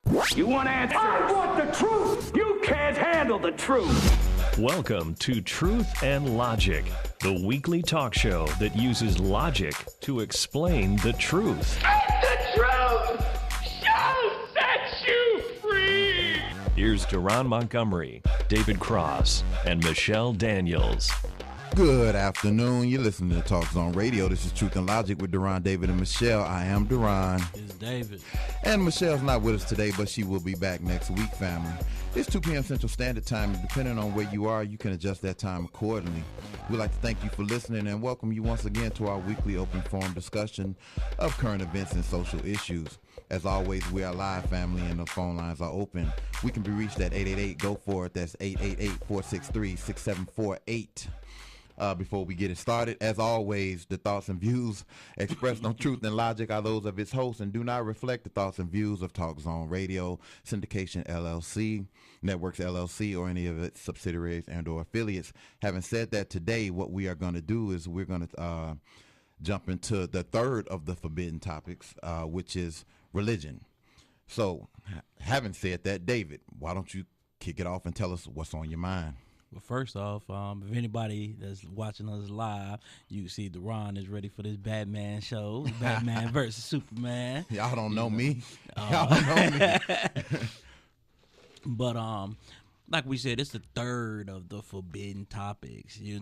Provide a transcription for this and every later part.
You want answers? I want the truth! You can't handle the truth! Welcome to Truth and Logic, the weekly talk show that uses logic to explain the truth. And the truth shall set you free! Here's DaRon Montgomery, David Cross, and Michelle Daniels. Good afternoon. You're listening to Talk Zone Radio. This is Truth and Logic with DaRon, David, and Michelle. I am DaRon. It's David. And Michelle's not with us today, but she will be back next week, family. It's 2 p.m. Central Standard Time. Depending on where you are, you can adjust that time accordingly. We'd like to thank you for listening and welcome you once again to our weekly open forum discussion of current events and social issues. As always, we are live, family, and the phone lines are open. We can be reached at 888-GO-FOR IT. That's 888-463-6748. Before we get it started, as always, the thoughts and views expressed on Truth and Logic are those of its hosts and do not reflect the thoughts and views of Talk Zone Radio, Syndication LLC, Networks LLC, or any of its subsidiaries and or affiliates. Having said that, today what we are going to do is we're going to jump into the third of the forbidden topics, which is religion. So, having said that, David, why don't you kick it off and tell us what's on your mind? Well, first off, if anybody that's watching us live, you can see DaRon is ready for this Batman show, Batman versus Superman. Y'all don't know me. Y'all don't know me. But like we said, it's the third of the forbidden topics, and we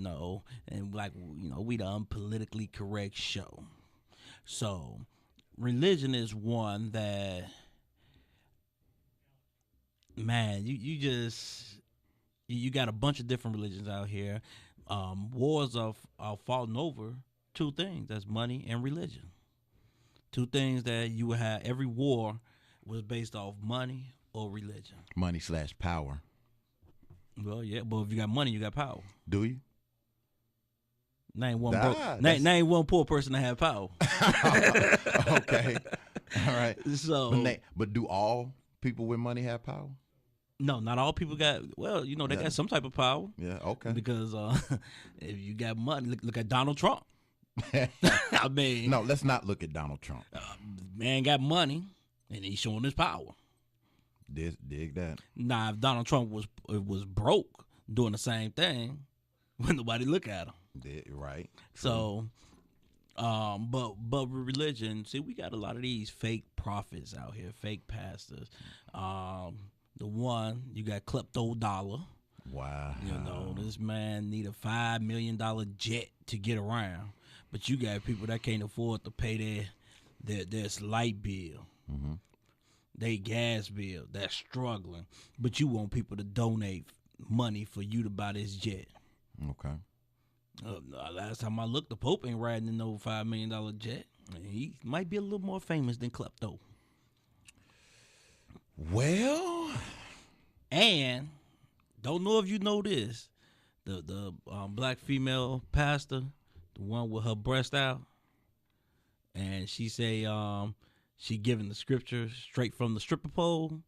the unpolitically correct show. So, religion is one that, man, you got a bunch of different religions out here. Wars are fought over two things. That's money and religion. Two things that you would have. Every war was based off money or religion. Money/power. Well, yeah, but if you got money, you got power. Do you? Name one poor person that have power. Okay. All right. So, but do all people with money have power? No, not all people got. Well, they got some type of power. Yeah, okay. Because if you got money, look at Donald Trump. I mean, no, let's not look at Donald Trump. Man got money, and he's showing his power. Dig that. Now, if Donald Trump was broke doing the same thing, wouldn't nobody look at him? Right. So, but with religion, see, we got a lot of these fake prophets out here, fake pastors. The one, you got Klepto Dollar. Wow. This man need a $5 million jet to get around. But you got people that can't afford to pay their light bill, their gas bill, that's struggling. But you want people to donate money for you to buy this jet. Okay. Last time I looked, the Pope ain't riding in no $5 million jet. He might be a little more famous than Klepto. Well, and don't know if you know this, the black female pastor, the one with her breast out, and she say she giving the scripture straight from the stripper pole.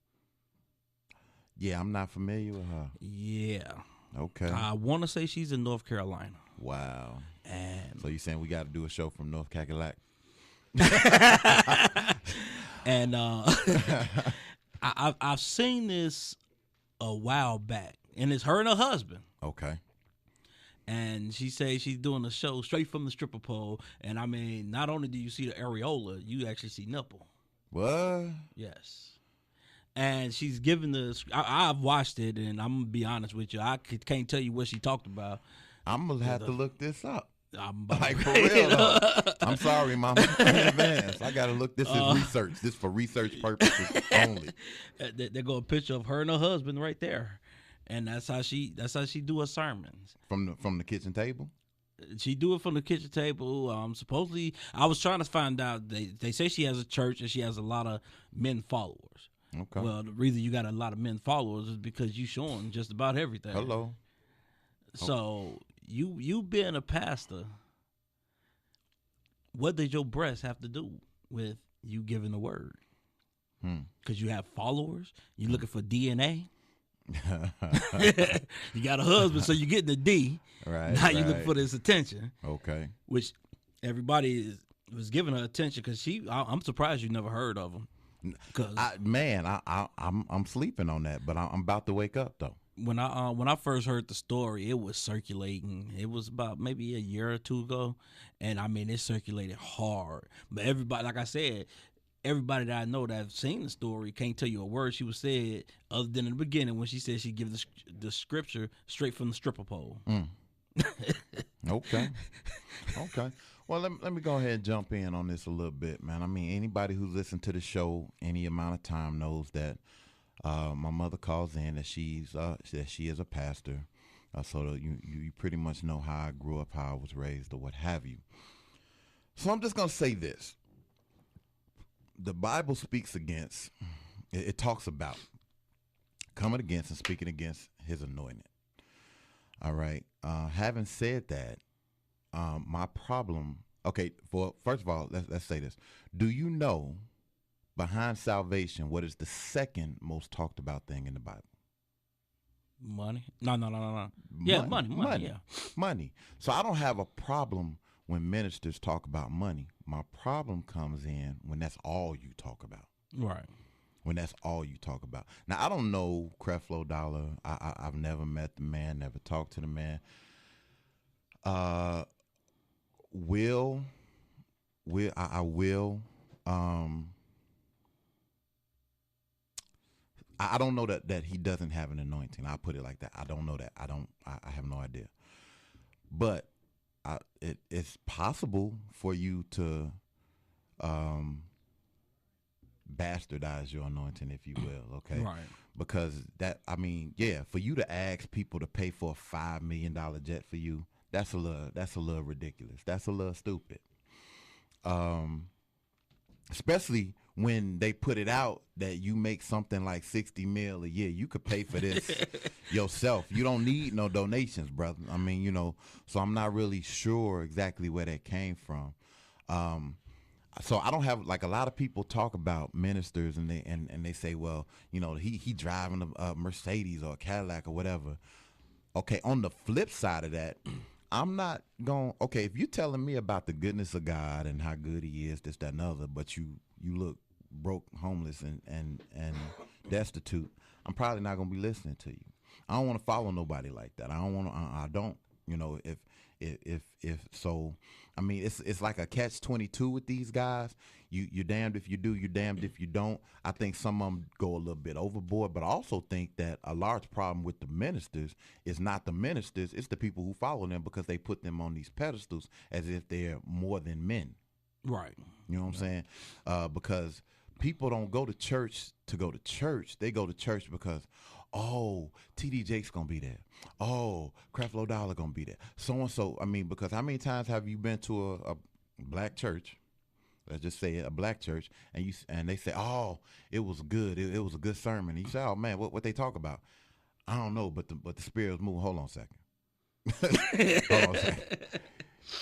Yeah, I'm not familiar with her. Yeah. Okay. I want to say she's in North Carolina. Wow. And so you saying we got to do a show from North Cackalack? And I've seen this a while back, and it's her and her husband. Okay. And she says she's doing a show straight from the stripper pole, and I mean, not only do you see the areola, you actually see nipple. What? Yes. And she's giving I've watched it, and I'm gonna be honest with you, I can't tell you what she talked about. I'm gonna have to look this up. I'm like for real though. I'm sorry, Mama, in advance. I gotta look. This is research. This for research purposes only. They got a picture of her and her husband right there, and that's how she do her sermons from the kitchen table. She do it from the kitchen table. Supposedly, I was trying to find out. They say she has a church and she has a lot of men followers. Okay. Well, the reason you got a lot of men followers is because you showing just about everything. Hello. So you being a pastor, what does your breast have to do with you giving the word? Because you have followers. You looking for DNA. You got a husband, so you're getting the D. Right. Now you look for this attention. Okay. Which everybody was giving her attention because I'm surprised you never heard of him. I'm sleeping on that, but I'm about to wake up though. When I first heard the story, it was circulating. It was about maybe a year or two ago, and I mean it circulated hard. But everybody, like I said, everybody that I know that have seen the story can't tell you a word she was said other than in the beginning when she said she give the scripture straight from the stripper pole. Okay. Well, let me go ahead and jump in on this a little bit, man. I mean, anybody who's listened to the show any amount of time knows that my mother calls in that she is a pastor, so that you pretty much know how I grew up, how I was raised, or what have you. So I'm just gonna say this: the Bible speaks against, it talks about coming against and speaking against His anointed. All right. Having said that, my problem. Okay. First of all, let's say this: do you know? Behind salvation, what is the second most talked about thing in the Bible? Money? No. Yeah, money. Yeah, money. So I don't have a problem when ministers talk about money. My problem comes in when that's all you talk about. Right. When that's all you talk about. Now I don't know Creflo Dollar. I've never met the man, never talked to the man. I will. I don't know that he doesn't have an anointing. I'll put it like that. I don't know that. I have no idea. But it's possible for you to bastardize your anointing, if you will, okay? Right. Because for you to ask people to pay for a $5 million jet for you, that's a little ridiculous. That's a little stupid. Especially when they put it out that you make something like 60 mil a year. You could pay for this yourself. You don't need no donations, brother. I mean, so I'm not really sure exactly where that came from. So I don't have, like, a lot of people talk about ministers and they say, well, he driving a Mercedes or a Cadillac or whatever. Okay, on the flip side of that, I'm not going, okay, if you're telling me about the goodness of God and how good He is, this, that, and other, but you look broke, homeless, and destitute, I'm probably not going to be listening to you. I don't want to follow nobody like that. I don't, if so, I mean, it's like a catch-22 with these guys. You're damned if you do, you're damned if you don't. I think some of them go a little bit overboard, but I also think that a large problem with the ministers is not the ministers, it's the people who follow them, because they put them on these pedestals as if they're more than men. Right. You know what I'm saying? Because people don't go to church to go to church. They go to church because, oh, T.D. Jakes going to be there. Oh, Creflo Dollar going to be there. So-and-so, I mean, because how many times have you been to a black church? Let's just say a black church, and they say, oh, it was good. It was a good sermon. And you say, oh, man, what they talk about? I don't know, but the Spirit was moving. Hold on a second. Hold on a second.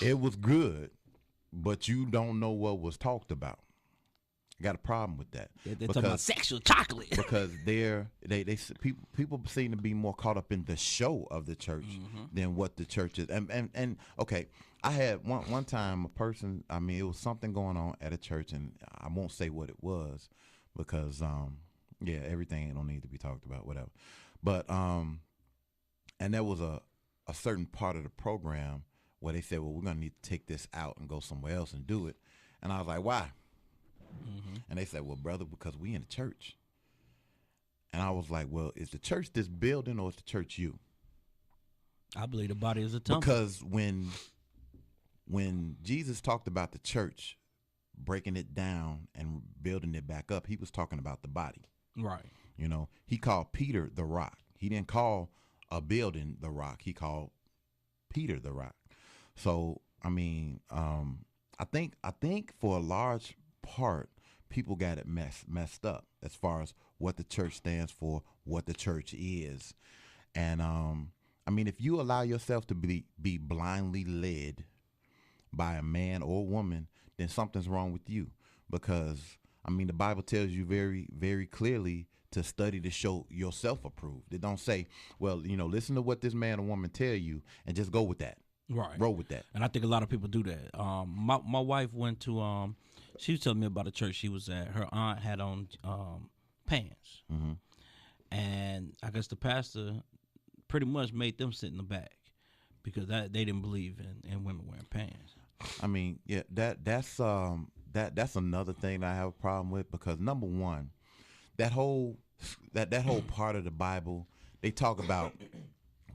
It was good, but you don't know what was talked about. I got a problem with that. They're talking about sexual chocolate. Because people seem to be more caught up in the show of the church than what the church is. And okay, I had one time a person, I mean, it was something going on at a church, and I won't say what it was because everything don't need to be talked about, whatever. But and there was a certain part of the program where they said, well, we're gonna need to take this out and go somewhere else and do it. And I was like, why? And they said, well, brother, because we in the church. And I was like, well, is the church this building or is the church you? I believe the body is a temple. Because when Jesus talked about the church, breaking it down and building it back up, He was talking about the body. Right. He called Peter the rock. He didn't call a building the rock. He called Peter the rock. So, I mean, I think for a large part, people got it messed up as far as what the church stands for, what the church is. And I mean, if you allow yourself to be blindly led by a man or a woman, then something's wrong with you. Because I mean, the Bible tells you very, very clearly to study to show yourself approved. It don't say, well, listen to what this man or woman tell you and just go with that. Right. Roll with that. And I think a lot of people do that. My wife went to She was telling me about a church she was at. Her aunt had on pants, and I guess the pastor pretty much made them sit in the back because they didn't believe in women wearing pants. I mean, yeah, that's another thing that I have a problem with, because number one, that whole part of the Bible, they talk about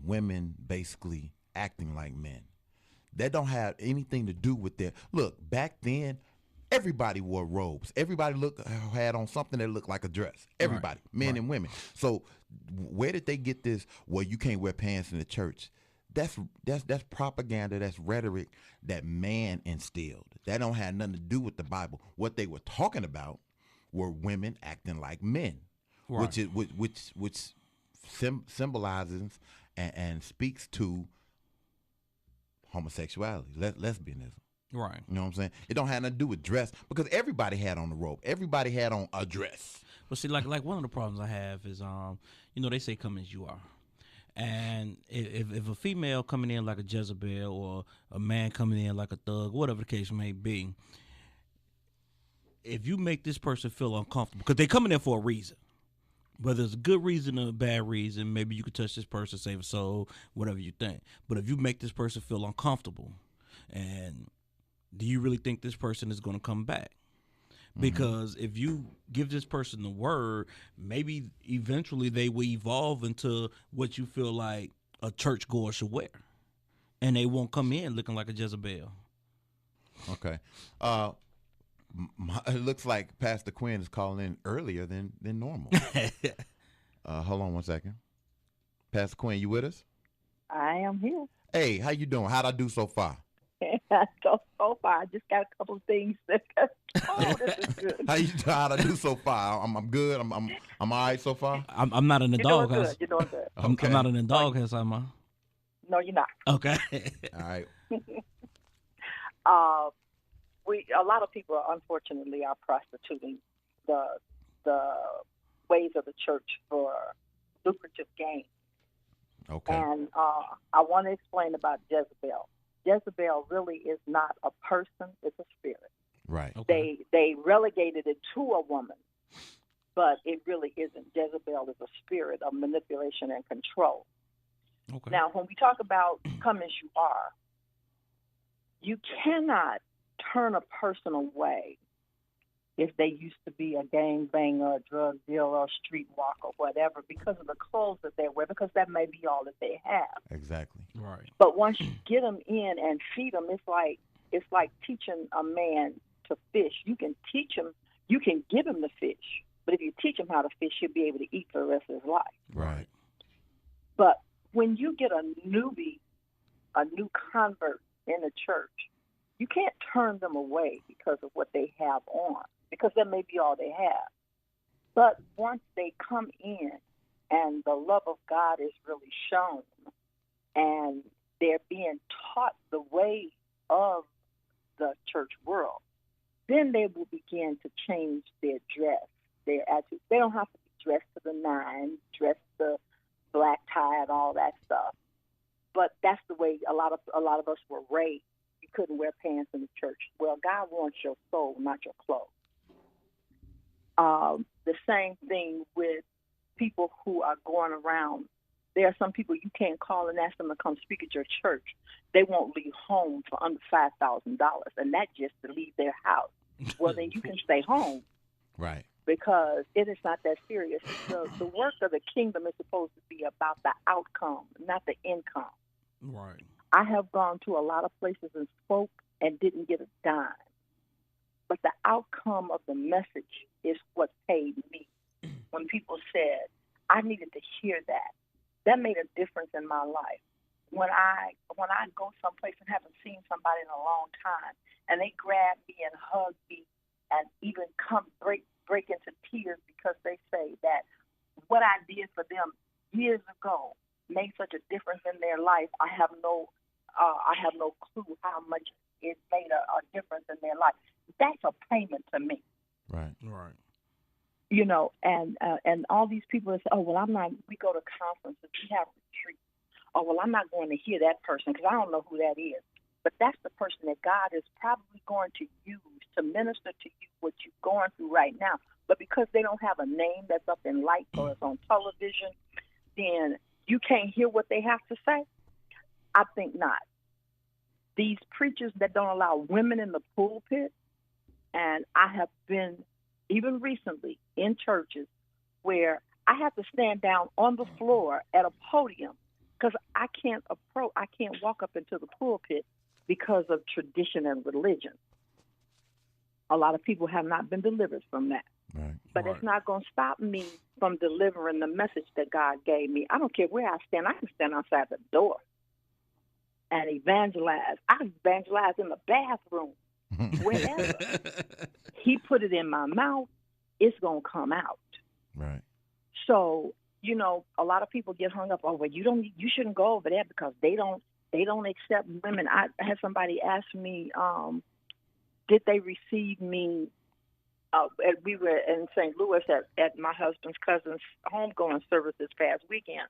women basically acting like men. That don't have anything to do with their look. Back then, everybody wore robes. Everybody had on something that looked like a dress. Everybody, men and women. So where did they get this? Well, you can't wear pants in the church. That's propaganda. That's rhetoric that man instilled. That don't have nothing to do with the Bible. What they were talking about were women acting like men, which symbolizes and speaks to homosexuality, lesbianism. Right. You know what I'm saying? It don't have nothing to do with dress, because everybody had on a robe. Everybody had on a dress. But see, like one of the problems I have is, they say come as you are. And if a female coming in like a Jezebel or a man coming in like a thug, whatever the case may be, if you make this person feel uncomfortable, because they coming in for a reason, whether it's a good reason or a bad reason, maybe you could touch this person, save a soul, whatever you think. But if you make this person feel uncomfortable, and do you really think this person is going to come back? Because if you give this person the word, maybe eventually they will evolve into what you feel like a churchgoer should wear. And they won't come in looking like a Jezebel. Okay. It looks like Pastor Quinn is calling in earlier than normal. Hold on one second. Pastor Quinn, you with us? I am here. Hey, how you doing? How'd I do so far? So far, I just got a couple of things. This is good. How'd I do so far? I'm good. I'm all right so far. I'm not in the doghouse. You're doing good. I'm not in the doghouse, am I? No, you're not. Okay. All right. A lot of people, unfortunately, are prostituting the ways of the church for lucrative gain. Okay. And I want to explain about Jezebel. Jezebel really is not a person; it's a spirit. Right. Okay. They relegated it to a woman, but it really isn't. Jezebel is a spirit of manipulation and control. Okay. Now, when we talk about come as you are, you cannot turn a person away if they used to be a gangbanger, a drug dealer, a streetwalker, whatever, because of the clothes that they wear, because that may be all that they have. Exactly. Right. But once you get them in and feed them, it's like teaching a man to fish. You can teach him, you can give him the fish, but if you teach him how to fish, he'll be able to eat for the rest of his life. Right. But when you get a newbie, a new convert in the church, you can't turn them away because of what they have on, because that may be all they have. But once they come in and the love of God is really shown and they're being taught the way of the church world, then they will begin to change their dress, their attitude. They don't have to be dressed to the nines, dressed the black tie and all that stuff. But that's the way a lot of us were raised. You couldn't wear pants in the church. Well, God wants your soul, not your clothes. The same thing with people who are going around. There are some people you can't call and ask them to come speak at your church. They won't leave home for under $5,000, and that's just to leave their house. Well, then you can stay home. Right. Because it is not that serious. The work of the kingdom is supposed to be about the outcome, not the income. Right. I have gone to a lot of places and spoke and didn't get a dime. But the outcome of the message is what paid me. When people said, I needed to hear that, that made a difference in my life. When I go someplace and haven't seen somebody in a long time, and they grab me and hug me and even come break into tears because they say that what I did for them years ago made such a difference in their life. I have no clue how much it made a difference in their life. That's a payment to me. Right. Right. You know, and all these people that say, oh, well, I'm not, we go to conferences, we have retreats. Oh, well, I'm not going to hear that person because I don't know who that is. But that's the person that God is probably going to use to to minister to you what you're going through right now. But because they don't have a name that's up in lights or it's on television, then you can't hear what they have to say? I think not. These preachers that don't allow women in the pulpit, and I have been, even recently, in churches where I have to stand down on the floor at a podium because I can't walk up into the pulpit because of tradition and religion. A lot of people have not been delivered from that. Right. But it's not going to stop me from delivering the message that God gave me. I don't care where I stand. I can stand outside the door and evangelize. I can evangelize in the bathroom, wherever. He put it in my mouth. It's going to come out. Right. So, you know, a lot of people get hung up. Oh, well, you shouldn't go over there because they don't accept women. I had somebody ask me, did they receive me? We were in St. Louis at my husband's cousin's homegoing service this past weekend,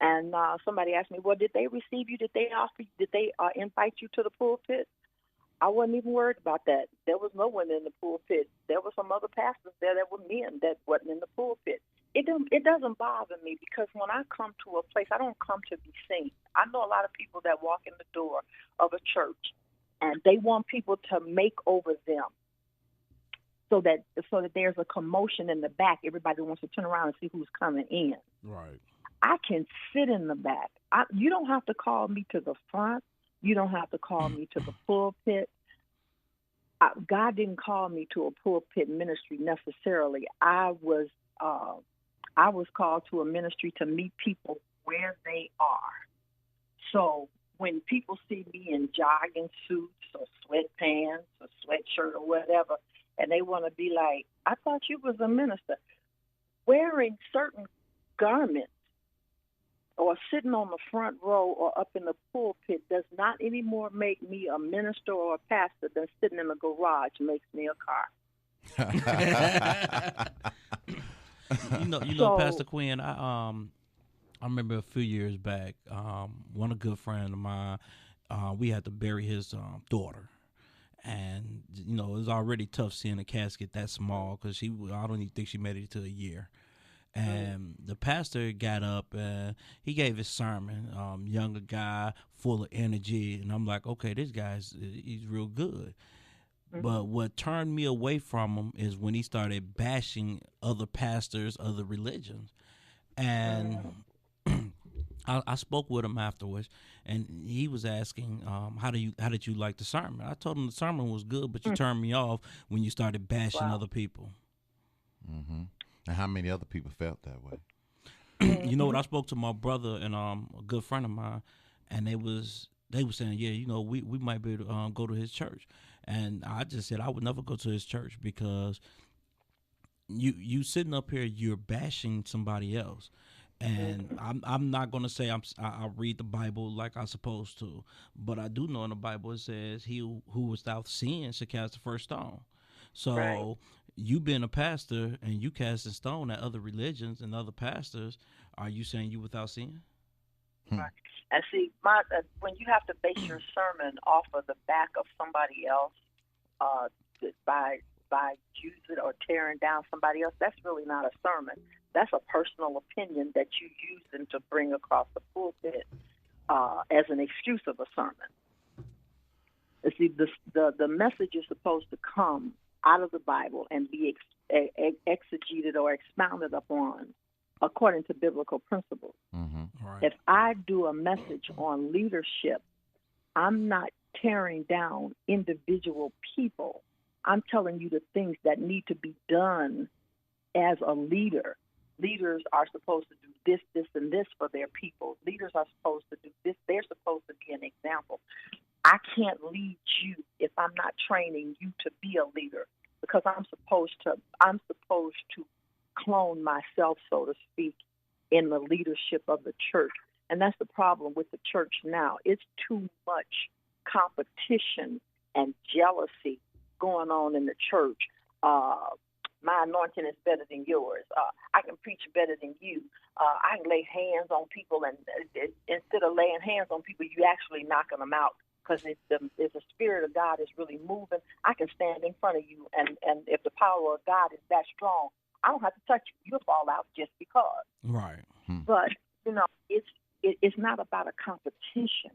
and somebody asked me, "Well, did they receive you? Did they offer? Did they invite you to the pulpit?" I wasn't even worried about that. There was no one in the pulpit. There were some other pastors there that were men that wasn't in the pulpit. It doesn't bother me because when I come to a place, I don't come to be seen. I know a lot of people that walk in the door of a church, and they want people to make over them. So that there's a commotion in the back. Everybody wants to turn around and see who's coming in. Right. I can sit in the back. You don't have to call me to the front. You don't have to call me to the pulpit. God didn't call me to a pulpit ministry necessarily. I was called to a ministry to meet people where they are. So when people see me in jogging suits or sweatpants or sweatshirt or whatever, and they want to be like, I thought you was a minister. Wearing certain garments or sitting on the front row or up in the pulpit does not anymore make me a minister or a pastor than sitting in the garage makes me a car. You know, Pastor Quinn, I remember a few years back, one good friend of mine, we had to bury his daughter. And, you know, it was already tough seeing a casket that small because I don't even think she made it to a year. And the pastor got up and he gave his sermon, younger guy, full of energy. And I'm like, okay, this he's real good. Mm-hmm. But what turned me away from him is when he started bashing other pastors, other religions. And I spoke with him afterwards, and he was asking, how did you like the sermon? I told him the sermon was good, but you turned me off when you started bashing other people. Mm-hmm. And how many other people felt that way? You know what? I spoke to my brother and a good friend of mine, and they were saying, yeah, you know, we might be able to go to his church, and I just said I would never go to his church because you sitting up here, you're bashing somebody else. And I'm not going to say I read the Bible like I'm supposed to, but I do know in the Bible it says he who without sin should cast the first stone. So you being a pastor and you casting stone at other religions and other pastors, are you saying you without sin? Right. And see, when you have to base your sermon off of the back of somebody else by using or tearing down somebody else, that's really not a sermon. That's a personal opinion that you using to bring across the pulpit as an excuse of a sermon. You see, the message is supposed to come out of the Bible and be exegeted or expounded upon according to biblical principles. Mm-hmm. Right. If I do a message on leadership, I'm not tearing down individual people. I'm telling you the things that need to be done as a leader. Leaders are supposed to do this, this, and this for their people. Leaders are supposed to do this. They're supposed to be an example. I can't lead you if I'm not training you to be a leader because I'm supposed to clone myself, so to speak, in the leadership of the church. And that's the problem with the church now. It's too much competition and jealousy going on in the church. My anointing is better than yours. I can preach better than you. I can lay hands on people, and instead of laying hands on people, you actually knocking them out because if the Spirit of God is really moving, I can stand in front of you, and if the power of God is that strong, I don't have to touch you. You'll fall out just because. Right. But, it's not about a competition.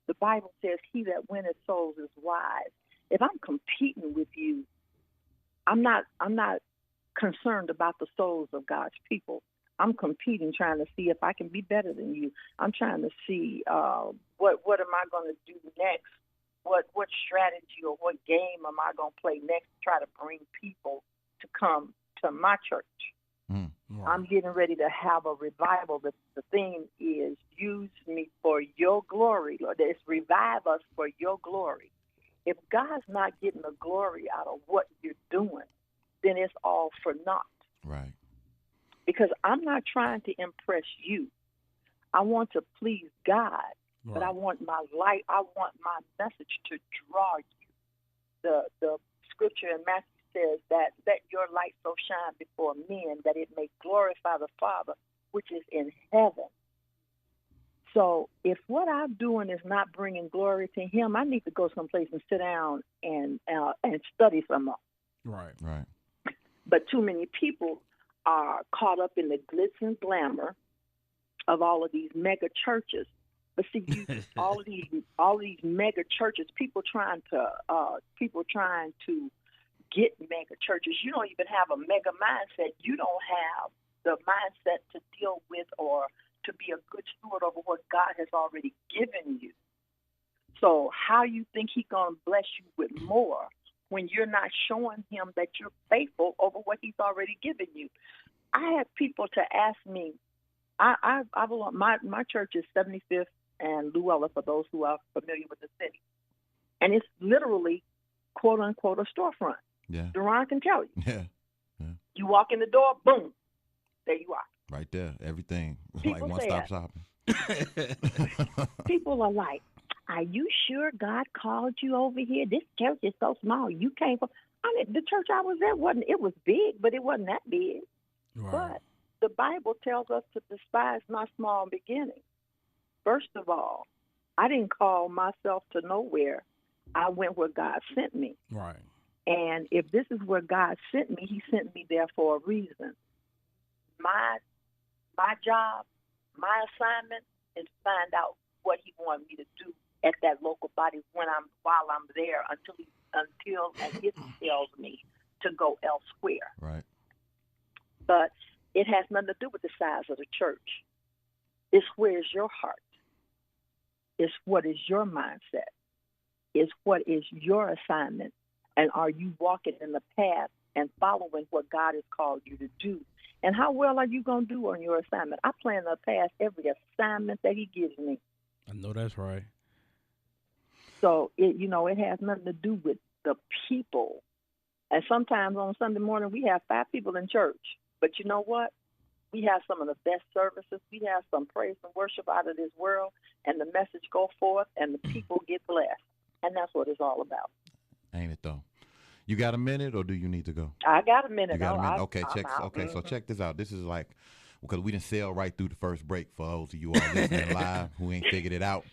The Bible says, he that winneth souls is wise. If I'm competing with you, I'm not concerned about the souls of God's people. I'm competing, trying to see if I can be better than you. I'm trying to see what am I going to do next? What strategy or what game am I going to play next to try to bring people to come to my church? Right. I'm getting ready to have a revival. The theme is use me for your glory, Lord. It's revive us for your glory. If God's not getting the glory out of what you're doing, then it's all for naught. Right. Because I'm not trying to impress you. I want to please God, but I want my light, I want my message to draw you. The scripture in Matthew says that let your light so shine before men that it may glorify the Father which is in heaven. So if what I'm doing is not bringing glory to him, I need to go someplace and sit down and study some more. Right. Right. But too many people are caught up in the glitz and glamour of all of these mega churches. But see, all of these mega churches, people trying to get mega churches. You don't even have a mega mindset. You don't have the mindset to deal with or to be a good steward over what God has already given you. So how you think he's going to bless you with more when you're not showing him that you're faithful over what he's already given you? I had people to ask me, my church is 75th and Luella, for those who are familiar with the city. And it's literally, quote unquote, a storefront. Yeah. DaRon can tell you. Yeah. You walk in the door, boom, there you are. Right there. Everything. People like one-stop shopping. People are like, are you sure God called you over here? This church is so small. You came from, the church I was at it was big, but it wasn't that big. Right. But the Bible tells us to despise not small beginnings. First of all, I didn't call myself to nowhere. I went where God sent me. Right. And if this is where God sent me, he sent me there for a reason. My job, my assignment is to find out what he wanted me to do at that local body while I'm there until he tells me to go elsewhere. Right. But it has nothing to do with the size of the church. It's where's your heart. It's what is your mindset. It's what is your assignment. And are you walking in the path and following what God has called you to do? And how well are you going to do on your assignment? I plan to pass every assignment that he gives me. I know that's right. So, it has nothing to do with the people. And sometimes on Sunday morning, we have 5 people in church. But you know what? We have some of the best services. We have some praise and worship out of this world, and the message go forth, and the people get blessed. And that's what it's all about. Ain't it though? You got a minute, or do you need to go? I got a minute. You got a minute? I'm So check this out. This is like, because we didn't sail right through the first break for those of you all listening live who ain't figured it out.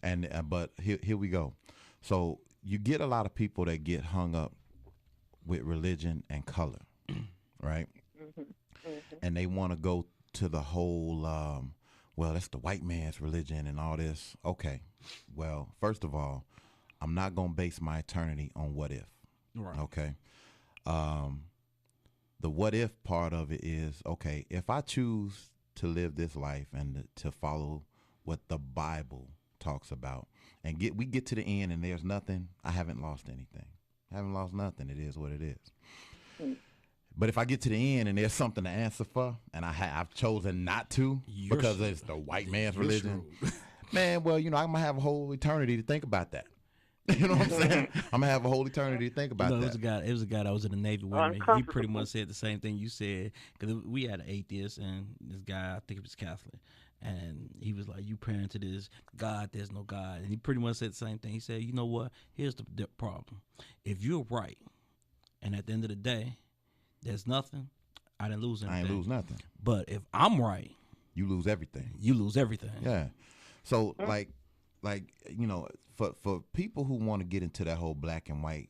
And but here we go. So you get a lot of people that get hung up with religion and color, right? Mm-hmm. Mm-hmm. And they want to go to the whole, well, that's the white man's religion and all this. Okay. Well, first of all, I'm not going to base my eternity on what if. Right. Okay. The what if part of it is, okay, if I choose to live this life and to follow what the Bible talks about and we get to the end and there's nothing, I haven't lost anything. I haven't lost nothing. It is what it is. Mm. But if I get to the end and there's something to answer for and I've chosen not to because it's the white man's religion, man, well, I'm going to have a whole eternity to think about that. You know what I'm saying? I'm gonna have a whole eternity to think about that. It was a guy that was in the Navy with me. He pretty much said the same thing you said, because we had an atheist, and this guy, I think he was Catholic, and he was like, "You praying to this God? There's no God." And he pretty much said the same thing. He said, "You know what? Here's the problem. If you're right, and at the end of the day, there's nothing, I didn't lose anything. I ain't lose nothing. But if I'm right, you lose everything. You lose everything. Yeah. So like, you know, for people who want to get into that whole black and white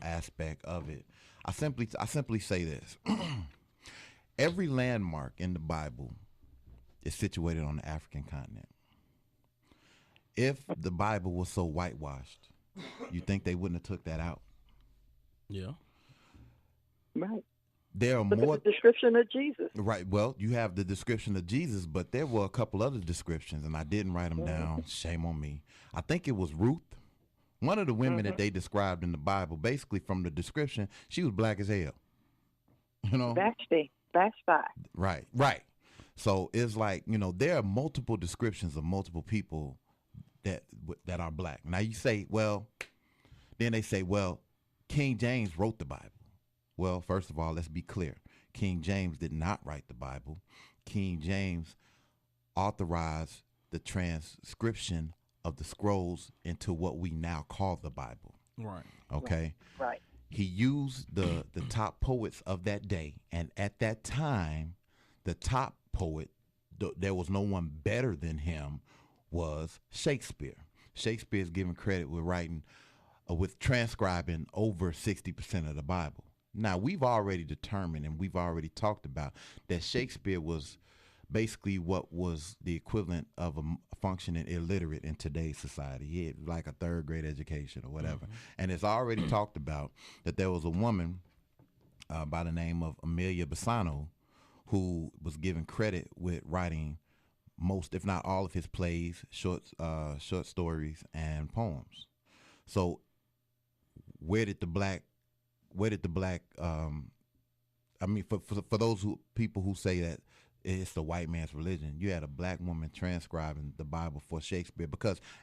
aspect of it, I simply say this. Every landmark in the Bible is situated on the African continent. If the Bible was so whitewashed, you think they wouldn't have took that out? Yeah. Right. There are Look more. at the description of Jesus. Right. Well, you have the description of Jesus, but there were a couple other descriptions, and I didn't write them down. Shame on me. I think it was Ruth. One of the women that they described in the Bible, basically from the description, she was black as hell. You know? Backspy. Right. So it's like, you know, there are multiple descriptions of multiple people that are black. Now you say, well, then they say, well, King James wrote the Bible. Well, first of all, let's be clear. King James did not write the Bible. King James authorized the transcription of the scrolls into what we now call the Bible. Right. Okay? Right. He used the top poets of that day, and at that time, the top poet, there was no one better than him, was Shakespeare. Shakespeare is given credit with transcribing over 60% of the Bible. Now, we've already determined and we've already talked about that Shakespeare was basically what was the equivalent of a functioning illiterate in today's society. He had like a third grade education or whatever. And it's already talked about that there was a woman by the name of Amelia Bassano who was given credit with writing most, if not all, of his plays, short stories, and poems. So where did the black I mean, for those people who say that it's the white man's religion, you had a black woman transcribing the Bible for Shakespeare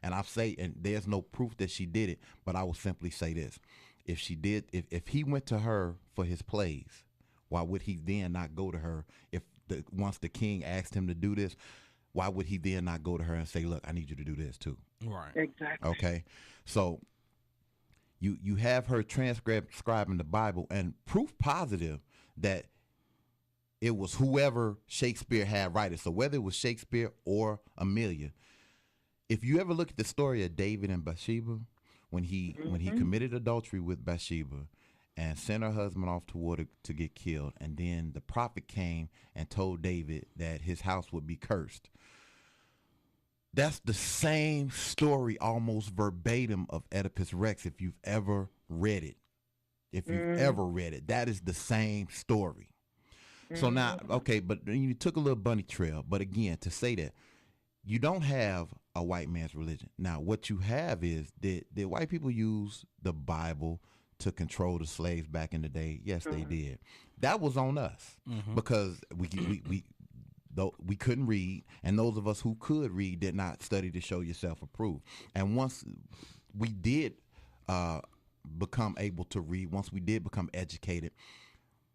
and there's no proof that she did it, but I will simply say this. If she did, if he went to her for his plays, why would he then not go to her once the king asked him to do this? Why would he then not go to her and say, look, I need you to do this too? Right. Exactly. Okay. So you have her transcribing the Bible and proof positive that it was whoever Shakespeare had written. So whether it was Shakespeare or Amelia, if you ever look at the story of David and Bathsheba, when he committed adultery with Bathsheba and sent her husband off to war to get killed, and then the prophet came and told David that his house would be cursed. That's the same story, almost verbatim, of Oedipus Rex, if you've ever read it. That is the same story. So now, okay, but you took a little bunny trail. But again, to say that, you don't have a white man's religion. Now, what you have is, did white people use the Bible to control the slaves back in the day? Yes, they did. That was on us because we couldn't read, and those of us who could read did not study to show yourself approved. And once we did become able to read, once we did become educated,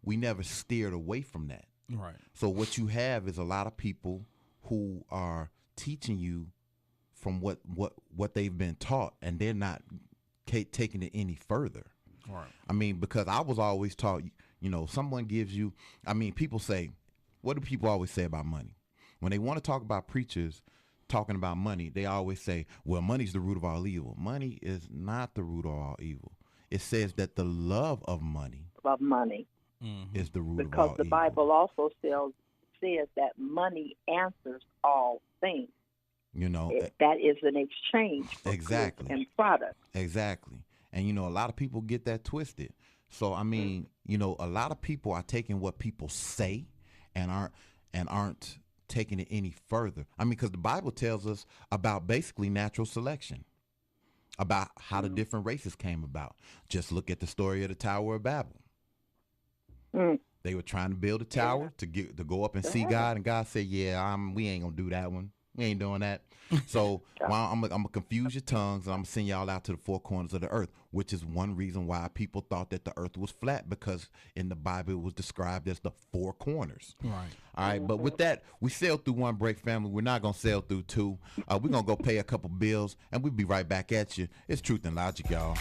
we never steered away from that. Right. So what you have is a lot of people who are teaching you from what they've been taught, and they're not taking it any further. Right. I mean, because I was always taught, you know, someone gives you, I mean, people say, what do people always say about money? When they want to talk about preachers talking about money, they always say, well, money's the root of all evil. Money is not the root of all evil. It says that the love of money is the root of all evil. Because the Bible also says that money answers all things. You know, that is an exchange for exactly goods and product. Exactly. And, you know, a lot of people get that twisted. So, I mean, you know, a lot of people are taking what people say and aren't taking it any further. I mean, because the Bible tells us about basically natural selection, about how the different races came about. Just look at the story of the Tower of Babel. They were trying to build a tower to go up and see God, and God said, "Yeah, we ain't gonna do that one. We ain't doing that." So I'm gonna confuse your tongues, and I'm gonna send y'all out to the four corners of the earth, which is one reason why people thought that the earth was flat, because in the Bible it was described as the four corners. Right. All right. But with that, we sailed through one break, family. We're not gonna sail through two. We're gonna go pay a couple bills, and we'll be right back at you. It's Truth and Logic, y'all.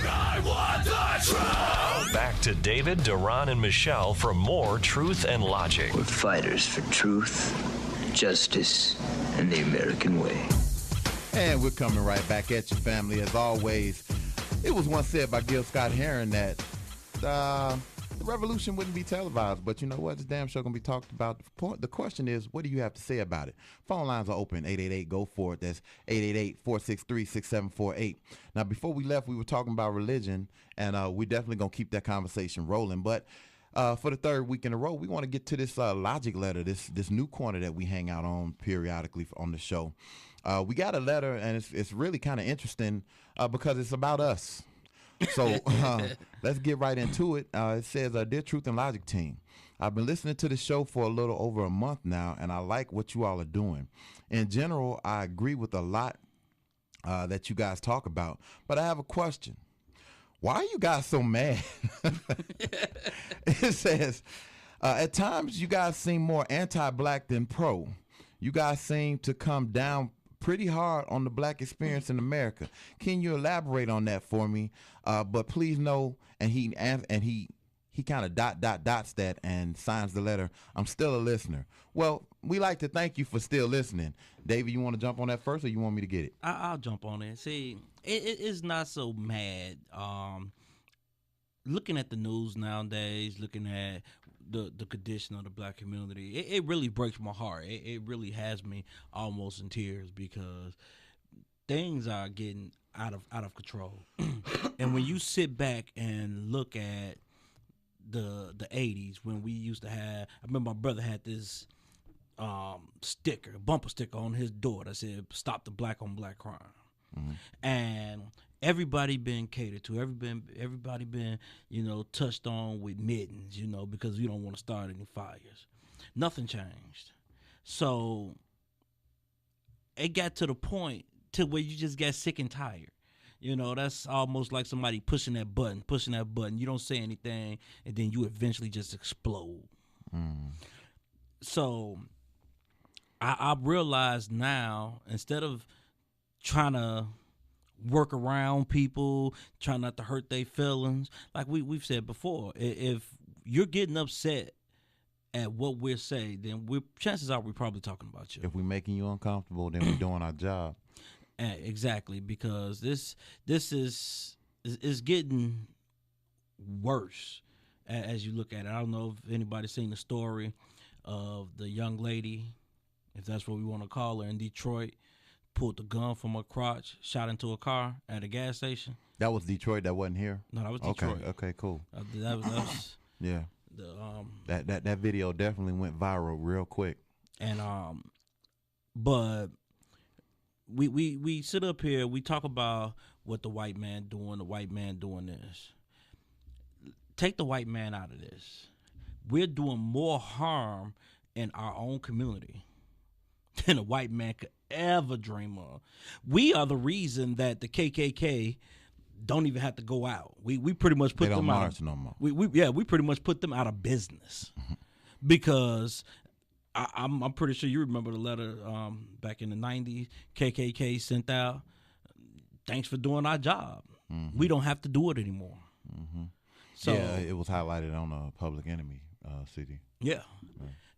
I want the truth. Back to David, DaRon, and Michelle for more Truth and Logic. We're fighters for truth, justice, and the American way. And we're coming right back at you, family. As always, it was once said by Gil Scott-Heron that the revolution wouldn't be televised, but you know what? It's damn sure going to be talked about. The question is, what do you have to say about it? Phone lines are open, 888-GO-FOR-IT. That's 888-463-6748. Now, before we left, we were talking about religion, and we definitely going to keep that conversation rolling. But for the third week in a row, we want to get to this logic letter, this new corner that we hang out on periodically on the show. We got a letter, and it's really kind of interesting because it's about us. So let's get right into it. It says, Dear Truth and Logic team, I've been listening to the show for a little over a month now, and I like what you all are doing. In general, I agree with a lot that you guys talk about, but I have a question. Why are you guys so mad? It says, at times you guys seem more anti-black than pro. You guys seem to come down pretty hard on the black experience in America. Can you elaborate on that for me? But please know, and he kind of dots that and signs the letter, I'm still a listener. Well, we like to thank you for still listening. David, you want to jump on that first, or you want me to get it? I'll jump on it. See, it's not so mad. Looking at the news nowadays, looking at the condition of the black community, it really breaks my heart. It really has me almost in tears because things are getting out of control. And when you sit back and look at the 80s, when we used to have, I remember my brother had this bumper sticker on his door that said "Stop the black on black crime." Mm-hmm. And everybody been catered to. Everybody been, touched on with mittens, because we don't want to start any fires. Nothing changed. So it got to the point to where you just got sick and tired. That's almost like somebody pushing that button. You don't say anything, and then you eventually just explode. Mm. So I realize now, instead of trying to work around people, try not to hurt their feelings. Like we've said before, if you're getting upset at what we're saying, then chances are we're probably talking about you. If we're making you uncomfortable, then we're doing our job. Exactly, because this is getting worse as you look at it. I don't know if anybody's seen the story of the young lady, if that's what we want to call her, in Detroit. Pulled the gun from her crotch, shot into a car at a gas station. That was Detroit. That wasn't here. No, that was Detroit. Okay, cool. That was yeah. That video definitely went viral real quick. And but we sit up here, we talk about what the white man doing this. Take the white man out of this. We're doing more harm in our own community than a white man could ever dream of. We are the reason that the KKK don't even have to go out. We pretty much put them out. They don't march no more. We pretty much put them out of business because I'm pretty sure you remember the letter back in the 90s KKK sent out. Thanks for doing our job. Mm-hmm. We don't have to do it anymore. Mm-hmm. So yeah, it was highlighted on a Public Enemy CD. Yeah.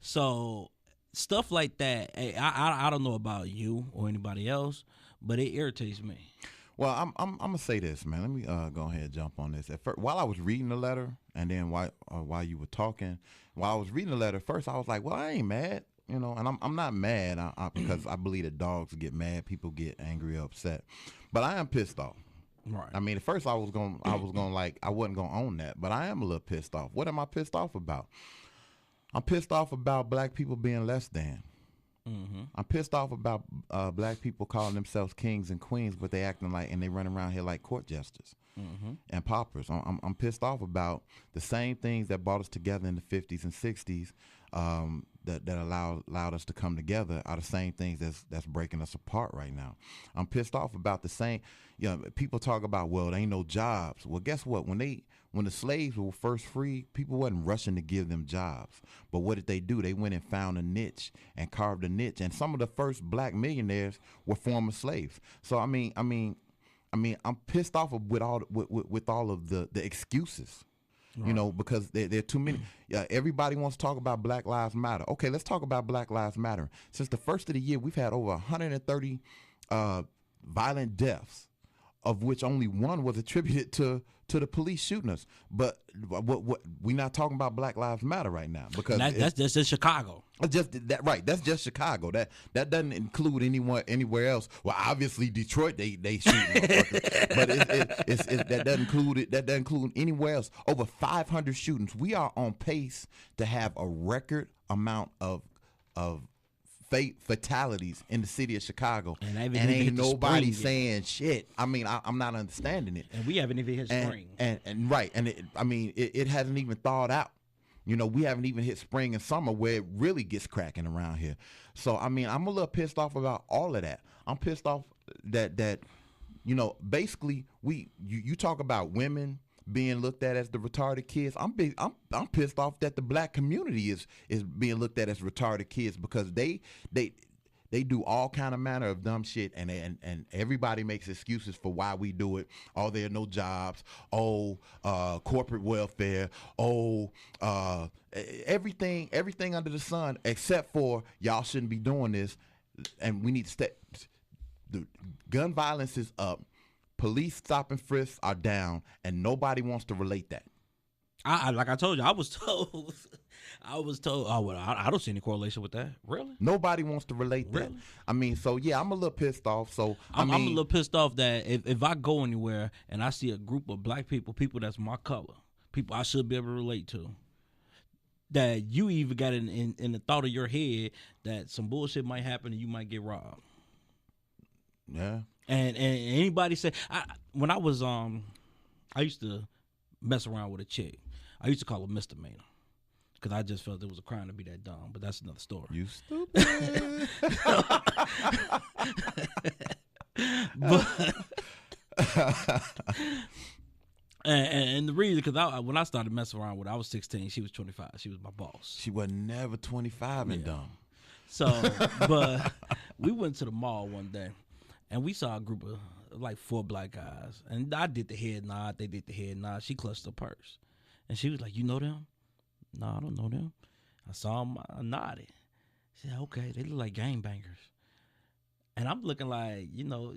So stuff like that, hey, I don't know about you or anybody else, but it irritates me. Well, I'm gonna say this, man. Let me go ahead and jump on this. At first, while I was reading the letter, and then while you were talking, while I was reading the letter, first I was like, well, I ain't mad, and I'm not mad because I believe that dogs get mad, people get angry or upset, but I am pissed off. Right. I mean, at first I wasn't gonna own that, but I am a little pissed off. What am I pissed off about? I'm pissed off about black people being less than. Mm-hmm. I'm pissed off about black people calling themselves kings and queens, but they acting like, and they run around here like court jesters and paupers. I'm pissed off about the same things that brought us together in the 50s and 60s that allowed us to come together are the same things that's breaking us apart right now. I'm pissed off about the same. People talk about, well, there ain't no jobs. Well, guess what? When the slaves were first free, people wasn't rushing to give them jobs. But what did they do? They went and found a niche and carved a niche. And some of the first black millionaires were former slaves. So I mean, I'm pissed off with all of the excuses. You know, because there are too many. Everybody wants to talk about Black Lives Matter. Okay, let's talk about Black Lives Matter. Since the first of the year, we've had over 130 violent deaths, of which only one was attributed to the police shooting us. But what we're not talking about Black Lives Matter right now, because that's just Chicago. Just that, right? That's just Chicago. That doesn't include anywhere else. Well, obviously Detroit, they shoot motherfuckers, but that doesn't include it. That doesn't include anywhere else. Over 500 shootings. We are on pace to have a record amount of fatalities in the city of Chicago, and ain't nobody saying shit. I mean, I'm not understanding it. And we haven't even hit spring. And right, and it hasn't even thawed out. You know, we haven't even hit spring and summer where it really gets cracking around here. So I mean, I'm a little pissed off about all of that. I'm pissed off that you know, basically you talk about women being looked at as the retarded kids. I'm pissed off that the black community is being looked at as retarded kids, because they do all kind of manner of dumb shit, and everybody makes excuses for why we do it. Oh, there are no jobs. Oh, corporate welfare. Oh, everything under the sun, except for y'all shouldn't be doing this, and we need to step. The gun violence is up. Police stop and frisks are down, and nobody wants to relate that. Like I told you, I was told. Oh, well, I don't see any correlation with that. Really? Nobody wants to relate that. I mean, so yeah, I'm a little pissed off. So I'm a little pissed off that if I go anywhere and I see a group of black people that's my color, people I should be able to relate to, that you even got in the thought of your head that some bullshit might happen and you might get robbed. Yeah. And anybody say, when I was I used to mess around with a chick. I used to call her misdemeanor, because I just felt it was a crime to be that dumb. But that's another story. You stupid. and the reason, because when I started messing around with her, I was 16. She was 25. She was my boss. She was never 25 and dumb. So, but we went to the mall one day, and we saw a group of like 4 black guys. And I did the head nod. They did the head nod. She clutched her purse. And she was like, "You know them?" "No, I don't know them." I saw them. I nodded. She said, "Okay, they look like gangbangers." And I'm looking like, you know,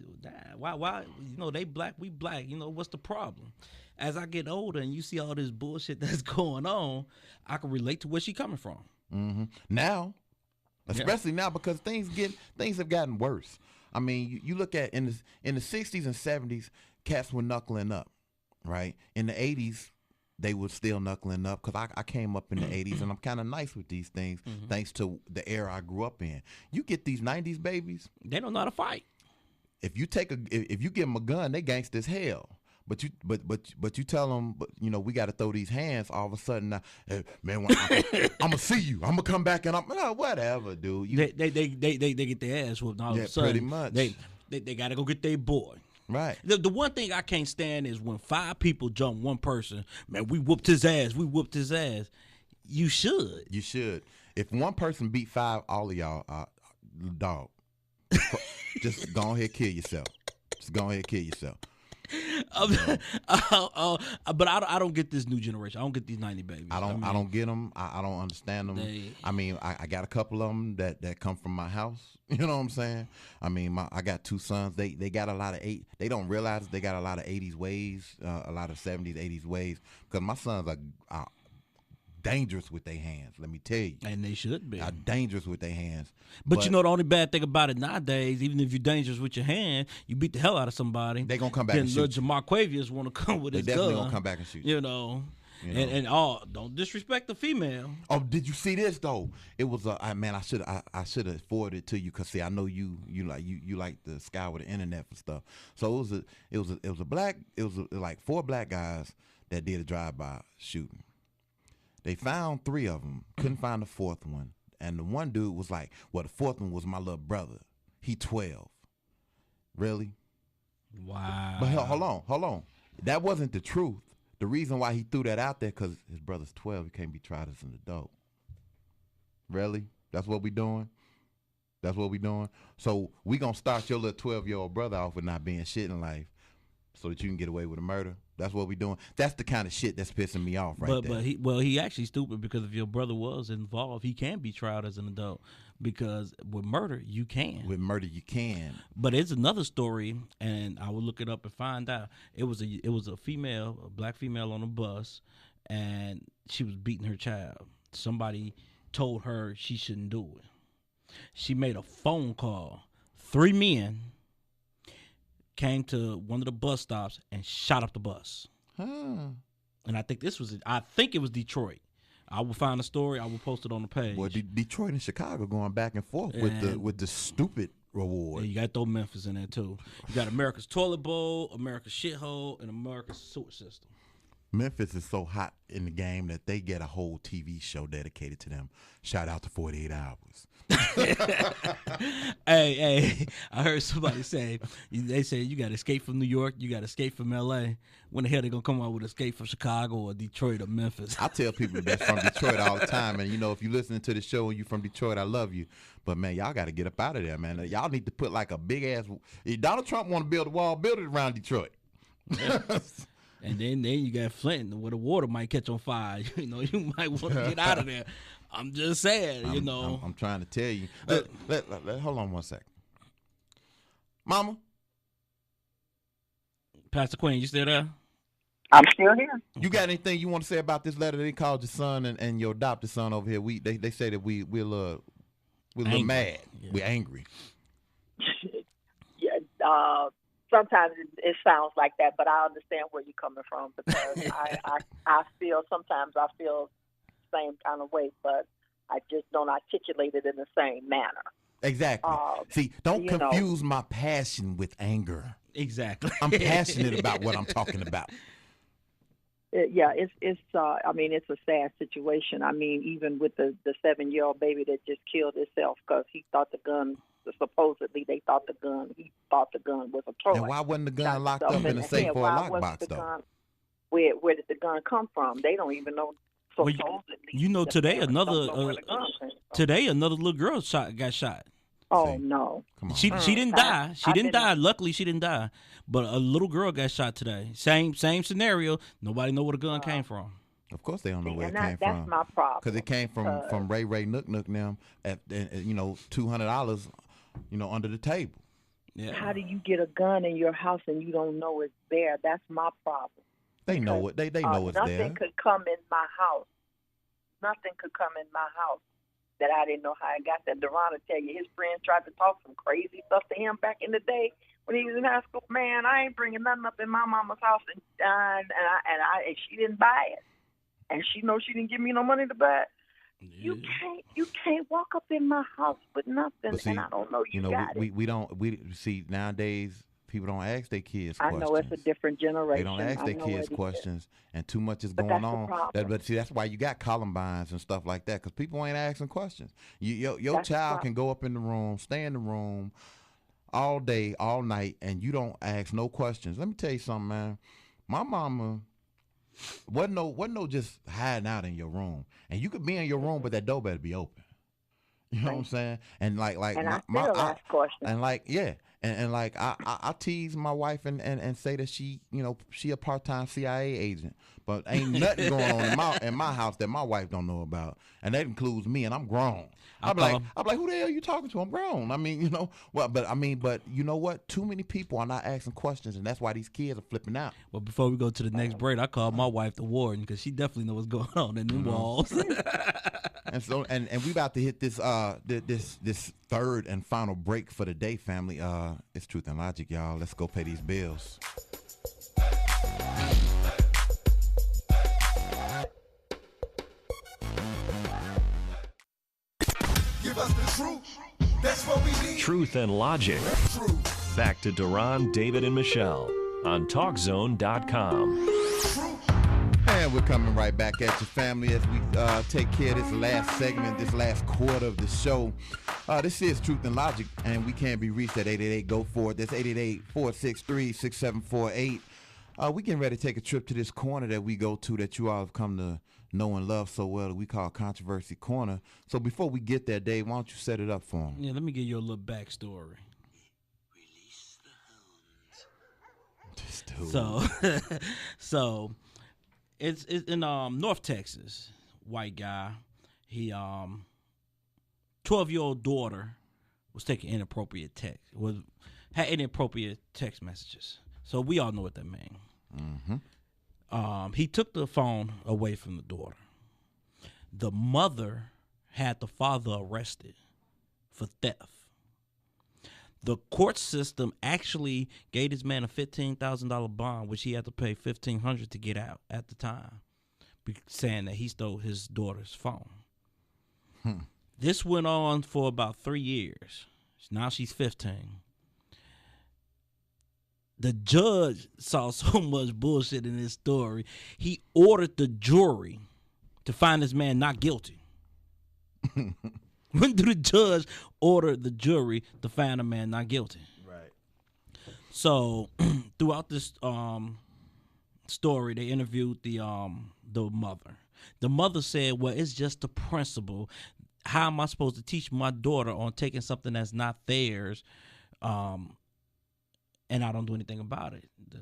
why, you know, they black, we black. You know, what's the problem? As I get older and you see all this bullshit that's going on, I can relate to where she coming from. Mm-hmm. Now, especially now, because things have gotten worse. I mean, you look at in the 60s and 70s, cats were knuckling up, right? In the 80s, they were still knuckling up, because I came up in the 80s, and I'm kind of nice with these things, thanks to the era I grew up in. You get these 90s babies, they don't know how to fight. If you give them a gun, they gangsta as hell. But you tell them, you know, we got to throw these hands. All of a sudden, hey, man, I'm gonna see you. I'm gonna come back and whatever, dude. They get their ass whooped. All of a sudden, pretty much. They got to go get their boy. Right. The one thing I can't stand is when 5 people jump one person. Man, we whooped his ass. We whooped his ass. You should. You should. If one person beat 5, all of y'all, dog. Just go ahead, kill yourself. Just go ahead, kill yourself. But I don't get this new generation. I don't get these 90 babies. I don't get them. I don't understand them. I mean, I got a couple of them that come from my house. You know what I'm saying? I mean, I got 2 sons. They got a lot of they don't realize they got a lot of 80s ways, a lot of 70s, 80s ways, because my sons are dangerous with their hands. Let me tell you. And they should be. Are dangerous with their hands. But you know the only bad thing about it nowadays, even if you're dangerous with your hand, you beat the hell out of somebody. They gonna come back and shoot. Then Jamarquavius want to come with his gun. They definitely gonna come back and shoot. You know. And don't disrespect the female. Oh, did you see this though? It was man. I should have forwarded it to you, because see, I know you like the sky with the internet for stuff. So it was like 4 black guys that did a drive-by shooting. They found 3 of them, couldn't find the 4th one, and the one dude was like, "Well, the 4th one was my little brother. He 12." Really? Wow. But hold on. That wasn't the truth. The reason why he threw that out there, because his brother's 12, he can't be tried as an adult. Really? That's what we doing? So we gonna start your little 12-year-old brother off with not being shit in life, so that you can get away with a murder. That's what we doing. That's the kind of shit that's pissing me off there. But he actually stupid, because if your brother was involved, he can be tried as an adult, because with murder you can. With murder you can. But it's another story, and I will look it up and find out. It was a female, a black female on a bus, and she was beating her child. Somebody told her she shouldn't do it. She made a phone call. 3 men came to one of the bus stops and shot up the bus. Huh. And I think it was Detroit. I will find the story. I will post it on the page. Well, Detroit and Chicago going back and forth with the stupid reward. Yeah, you got to throw Memphis in there too. You got America's toilet bowl, America's shithole, and America's sewer system. Memphis is so hot in the game that they get a whole TV show dedicated to them. Shout out to 48 Hours. Hey, I heard somebody say, they say you got to escape from New York, you got to escape from L.A. When the hell they going to come out with Escape from Chicago or Detroit or Memphis? I tell people that's from Detroit all the time, and if you're listening to the show and you're from Detroit, I love you. But, man, y'all got to get up out of there, man. Y'all need to put like a big-ass – if Donald Trump want to build a wall, build it around Detroit. And then you got Flint, where the water might catch on fire. You might want to get out of there. I'm just saying, I'm trying to tell you. Hold on one second. Mama? Pastor Queen, you still there? I'm still here. You got anything you want to say about this letter they called your son and your adopted son over here? They say that we're a little mad. Yeah. We're angry. Yeah, sometimes it sounds like that, but I understand where you're coming from, because I feel the same kind of way, but I just don't articulate it in the same manner. Exactly. See, don't confuse my passion with anger. Exactly. I'm passionate about what I'm talking about. It's a sad situation. I mean, even with the 7-year-old baby that just killed himself because he thought the gun. Supposedly, he thought the gun was a toy. And why wasn't the gun locked up in a safe or a lockbox, though? Where did the gun come from? They don't even know. Supposedly, today another little girl got shot. Oh no! Come on. She didn't die. She didn't die. Luckily, she didn't die. But a little girl got shot today. Same scenario. Nobody know where the gun came from. Of course, they don't know where it came from. That's my problem. Because it came from Ray Nook them at $200. Under the table. Yeah. How do you get a gun in your house and you don't know it's there? That's my problem. They know it. They know it's there. Nothing could come in my house. Nothing could come in my house that I didn't know how I got there. DaRon will tell you his friends tried to talk some crazy stuff to him back in the day when he was in high school. Man, I ain't bringing nothing up in my mama's house, and she didn't buy it, and she knows she didn't give me no money to buy it. Yeah. You can't walk up in my house with nothing, and I don't know got it. We see nowadays people don't ask their kids questions. I know it's a different generation. They don't ask their kids questions, and too much is going on. But see, that's why you got Columbines and stuff like that, because people ain't asking questions. Your child can go up in the room, stay in the room all day, all night, and you don't ask no questions. Let me tell you something, man. My mama wasn't no just hiding out in your room, and you could be in your room, but that door better be open. You know what I'm saying? And like and I ask questions. And I tease my wife and say that she a part-time CIA agent, but ain't nothing going on in my house that my wife don't know about, and that includes me, and I'm grown. I'm like, who the hell are you talking to? I'm grown. I mean, but you know what? Too many people are not asking questions, and that's why these kids are flipping out. Well, before we go to the next break, I called my wife the warden, because she definitely knows what's going on in the walls. And so, and we about to hit this this third and final break for the day, family. It's Truth and Logic, y'all. Let's go pay these bills. Give us the truth. That's what we need. Truth and Logic. Back to DaRon, David, and Michelle on TalkZone.com. And we're coming right back at you, family, as we take care of this last segment, this last quarter of the show. This is Truth and Logic, and we can be reached at 888-GO-FOR-IT. That's 888-463-6748. We getting ready to take a trip to this corner that we go to that you all have come to know and love so well that we call Controversy Corner. So before we get there, Dave, why don't you set it up for them? Yeah, let me give you a little backstory. Release the hounds. So it's in North Texas. White guy. He 12-year-old daughter was taking inappropriate had inappropriate text messages. So we all know what that means. Mm-hmm. He took the phone away from the daughter. The mother had the father arrested for theft. The court system actually gave this man a $15,000 bond, which he had to pay $1,500 to get out at the time, saying that he stole his daughter's phone. This went on for about 3 years. Now she's 15. The judge saw so much bullshit in this story, he ordered the jury to find this man not guilty. When did the judge order the jury to find a man not guilty? Right. So throughout this story, they interviewed the mother. The mother said, well, it's just the principle. How am I supposed to teach my daughter on taking something that's not theirs, and I don't do anything about it? The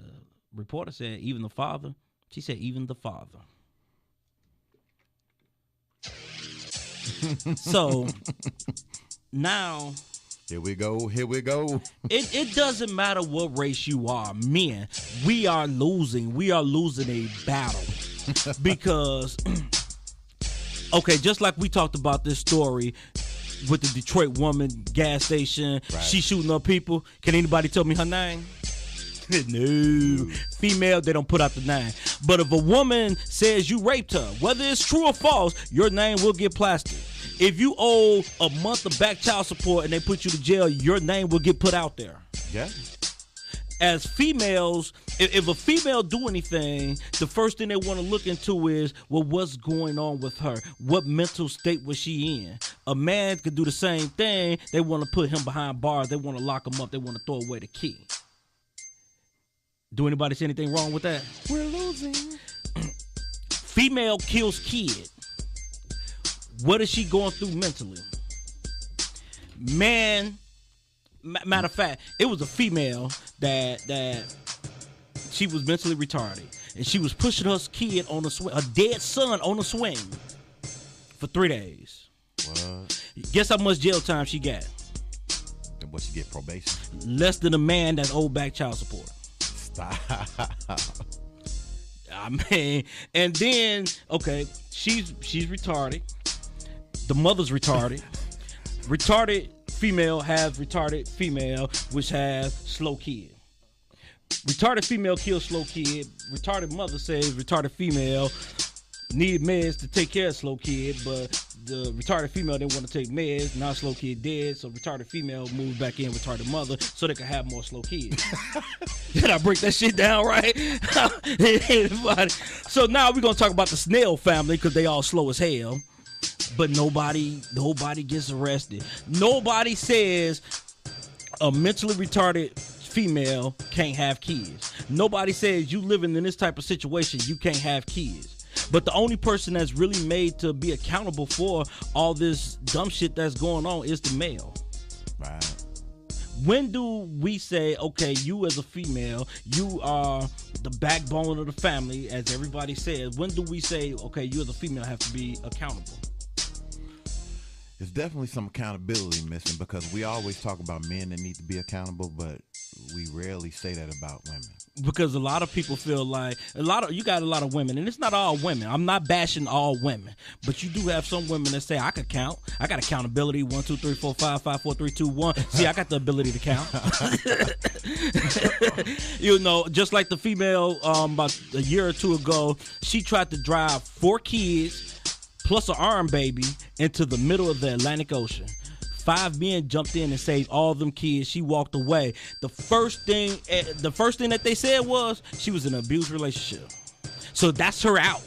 reporter said, even the father? She said, even the father. So now Here we go. it doesn't matter what race you are. Men, we are losing a battle because okay, just like we talked about this story with the Detroit woman gas station, right. She shooting up people. Can anybody tell me her name? No. Female, they don't put out the name. But if a woman says you raped her, whether it's true or false, your name will get plastered. If you owe a month of back child support and they put you to jail, your name will get put out there. Yeah. As females, if a female do anything, the first thing they want to look into is, well, what's going on with her? What mental state was she in? A man could do the same thing. They want to put him behind bars. They want to lock him up. They want to throw away the key. Do anybody see anything wrong with that? We're losing. Female kills kid. What is she going through mentally? Man, matter of fact, it was a female that she was mentally retarded, and she was pushing her kid on a swing, a dead son on a swing, for 3 days. What? Guess how much jail time she got? And what, she get probation? Less than a man that's owed back child support. Stop. I mean, and then okay, she's retarded. The mother's retarded. Retarded female has retarded female, which has slow kid. Retarded female kills slow kid. Retarded mother says retarded female need meds to take care of slow kid, but the retarded female didn't want to take meds. Now slow kid dead, so retarded female moved back in retarded mother so they could have more slow kids. Did I break that shit down right? So now we're gonna talk about the snail family because they all slow as hell. But nobody gets arrested. Nobody says a mentally retarded female can't have kids. Nobody says you living in this type of situation, you can't have kids. But the only person that's really made to be accountable for all this dumb shit that's going on is the male. Right. When do we say, okay, you as a female, you are the backbone of the family, as everybody says? When do we say, okay, you as a female have to be accountable? There's definitely some accountability missing because we always talk about men that need to be accountable, but we rarely say that about women. Because a lot of people feel like you got a lot of women, and it's not all women. I'm not bashing all women, but you do have some women that say I could count. I got accountability. 1, 2, 3, 4, 5, 5, 4, 3, 2, 1. See, I got the ability to count. You know, just like the female about a year or two ago, she tried to drive 4 kids plus an arm baby into the middle of the Atlantic Ocean. 5 men jumped in and saved all them kids. She walked away. The first thing that they said was she was in an abused relationship. So that's her out.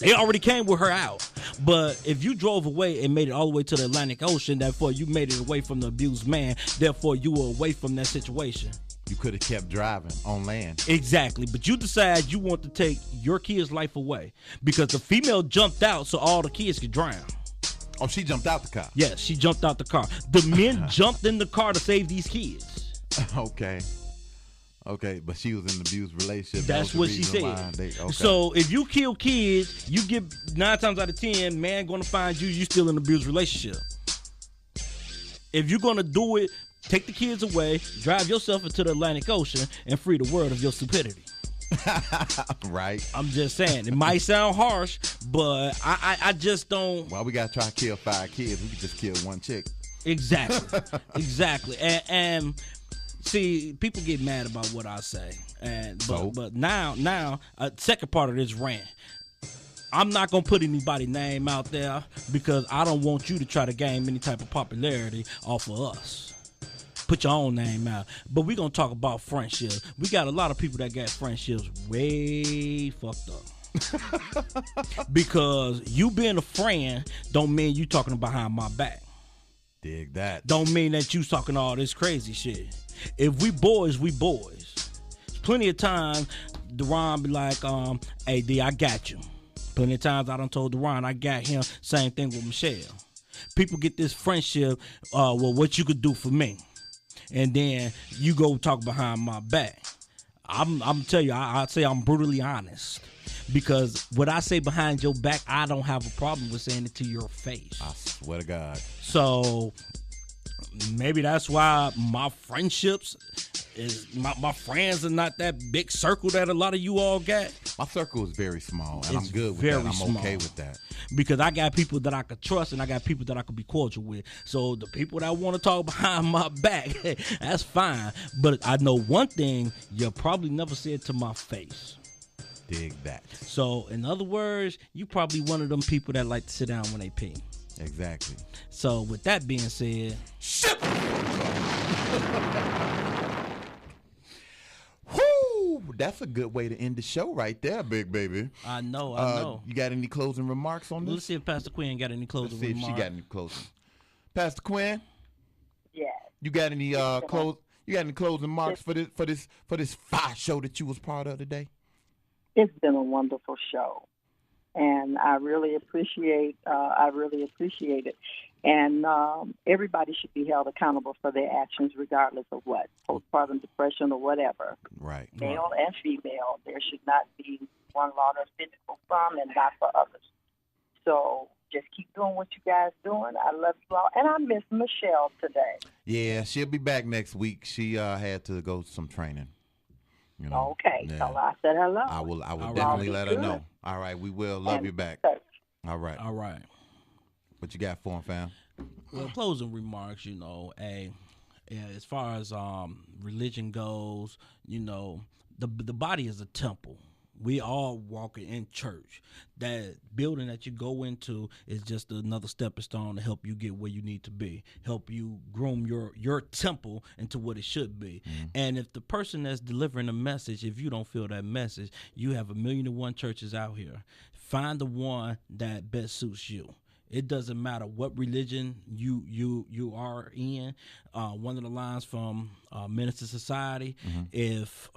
They already came with her out. But if you drove away and made it all the way to the Atlantic Ocean, therefore you made it away from the abused man, therefore you were away from that situation. You could have kept driving on land. Exactly. But you decide you want to take your kid's life away because the female jumped out so all the kids could drown. Oh, she jumped out the car. Yes, she jumped out the car. The men jumped in the car to save these kids. Okay. Okay, but she was in an abusive relationship. That's That was the what she reason said. why okay. So if you kill kids, you get 9 times out of 10, man gonna find you still in an abusive relationship. If you're gonna do it, take the kids away, drive yourself into the Atlantic Ocean, and free the world of your stupidity. Right. I'm just saying, it might sound harsh, but I just don't. Why we gotta try to kill 5 kids? We could just kill 1 chick. Exactly. Exactly. And see, people get mad about what I say. But now, second part of this rant. I'm not gonna put anybody's name out there because I don't want you to try to gain any type of popularity off of us. Put your own name out. But we're gonna talk about friendships. We got a lot of people that got friendships way fucked up. Because you being a friend don't mean you talking behind my back. Dig that. Don't mean that you talking all this crazy shit. If we boys, we boys. Plenty of times, DaRon be like, hey, D, I got you. Plenty of times I done told DaRon I got him. Same thing with Michelle. People get this friendship, well, what you could do for me. And then you go talk behind my back. I'm tell you, I say I'm brutally honest. Because what I say behind your back, I don't have a problem with saying it to your face. I swear to God. So maybe that's why my friendships is my friends are not that big circle that a lot of you all got. My circle is very small, and It's I'm good with very that. I'm small. okay with that. Because I got people that I could trust and I got people that I could be cordial with. So the people that want to talk behind my back, that's fine. But I know one thing you probably never said to my face. Dig that. So in other words, you probably one of them people that like to sit down when they pee. Exactly. So with that being said, Whoo! That's a good way to end the show right there, big baby. I know. You got any closing remarks on Let's this? see if Pastor Quinn got any Let's closing see if remarks. she got any closing. Pastor Quinn, Yes. you got any You got any closing remarks for this fire show that you was part of today? It's been a wonderful show, and I really appreciate it. And everybody should be held accountable for their actions, regardless of what, postpartum depression or whatever. Right. Male and female, there should not be one law that's fit for some and not for others. So just keep doing what you guys doing. I love you all, and I miss Michelle today. Yeah, she'll be back next week. She had to go to some training. You know. Okay, Yeah. so I said hello. I will All definitely right. let her Good. know. All right, we will. Love you back. Okay. All right. All right. What you got for him, fam? Well, closing remarks, as far as religion goes, the body is a temple. We all walking in church. That building that you go into is just another stepping stone to help you get where you need to be, help you groom your temple into what it should be. Mm-hmm. And if the person that's delivering a message, if you don't feel that message, you have 1,000,001 churches out here. Find the one that best suits you. It doesn't matter what religion you are in. One of the lines from Minister Society, if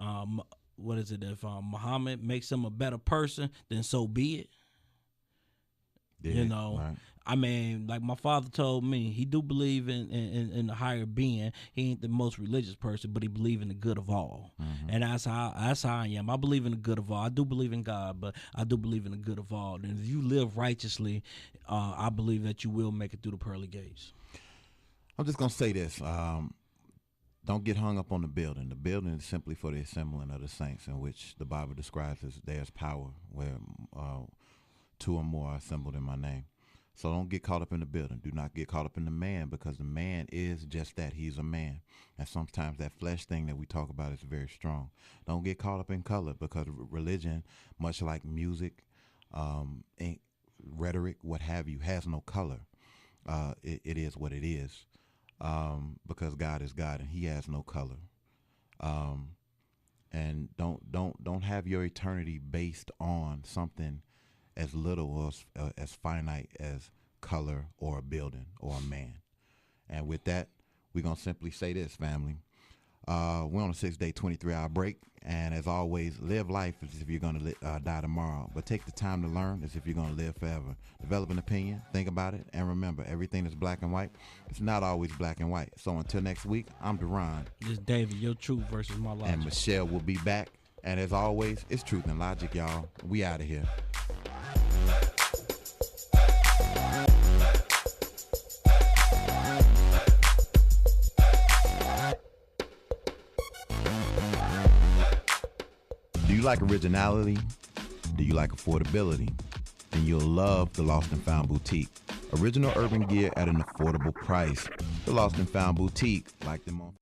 if Muhammad makes him a better person, then so be it. Yeah, right. I mean, like my father told me, he do believe in the higher being. He ain't the most religious person, but he believe in the good of all. Mm-hmm. And that's how I am. I believe in the good of all. I do believe in God, but I do believe in the good of all. And if you live righteously, I believe that you will make it through the pearly gates. I'm just gonna say this. Don't get hung up on the building. The building is simply for the assembling of the saints, in which the Bible describes as there's power where 2 or more are assembled in my name. So don't get caught up in the building. Do not get caught up in the man, because the man is just that. He's a man. And sometimes that flesh thing that we talk about is very strong. Don't get caught up in color, because religion, much like music, rhetoric, what have you, has no color. It is what it is. Because God is God and he has no color. And don't have your eternity based on something as little or as finite as color or a building or a man. And with that, we're going to simply say this, family. We're on a 6-day, 23-hour break. And as always, live life as if you're going to die tomorrow. But take the time to learn as if you're going to live forever. Develop an opinion, think about it, and remember, everything that's black and white, it's not always black and white. So until next week, I'm DaRon. This is David, your truth versus my logic. And Michelle will be back. And as always, it's truth and logic, y'all. We out of here. Do you like originality? Do you like affordability? Then you'll love the Lost and Found Boutique. Original urban gear at an affordable price. The Lost and Found Boutique, like them on